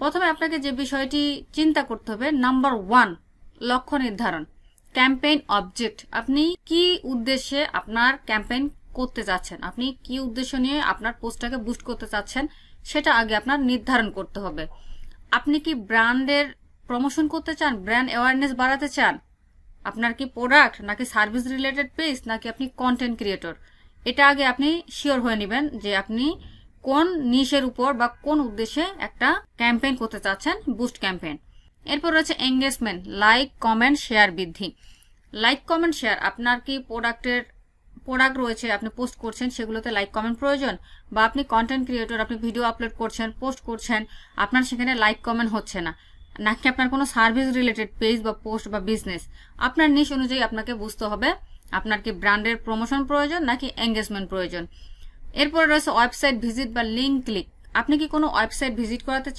প্রথমে আপনাকে যে বিষয়টি চিন্তা করতে হবে, নাম্বার 1 লক্ষ্য নির্ধারণ, ক্যাম্পেইন অবজেক্ট। আপনি কি উদ্দেশ্যে আপনার ক্যাম্পেইন করতে চাচ্ছেন, আপনি কি উদ্দেশ্য নিয়ে আপনার পোস্টটাকে বুস্ট করতে চাচ্ছেন সেটা আগে আপনার নির্ধারণ করতে হবে। আপনি কি ব্র্যান্ডের প্রমোশন করতে চান, ব্র্যান্ড অ্যাওয়ারনেস বাড়াতে চান, আপনার কি প্রোডাক্ট নাকি সার্ভিস রিলেটেড পেজ, নাকি আপনি কন্টেন্ট ক্রিয়েটর, এটা আগে আপনি শিওর হয়ে নেবেন যে আপনি কোন নিশের উপর বা কোন উদ্দেশ্যে একটা ক্যাম্পেইন করতে চাচ্ছেন, বুস্ট ক্যাম্পেইন। এরপর রয়েছে এঙ্গেজমেন্ট, লাইক কমেন্ট শেয়ার বৃদ্ধি। লাইক কমেন্ট শেয়ার, আপনার কি প্রোডাক্ট রয়েছে, আপনি পোস্ট করছেন, সেগুলোতে লাইক কমেন্ট প্রয়োজন, বা আপনি কন্টেন্ট ক্রিয়েটর, আপনি ভিডিও আপলোড করছেন, পোস্ট করছেন, আপনার সেখানে লাইক কমেন্ট হচ্ছে না, নাকি আপনার কোনো সার্ভিস রিলেটেড পেজ বা পোস্ট বা বিজনেস। আপনার নিশ অনুযায়ী আপনাকে বুঝতে হবে আপনার কি ব্র্যান্ডের প্রমোশন প্রয়োজন নাকি এঙ্গেজমেন্ট প্রয়োজন। এরপরে রয়েছে ওয়েবসাইট ভিজিট বা লিঙ্ক ক্লিক। আপনি কি কোনো ওয়েবসাইট ভিজিট করাতে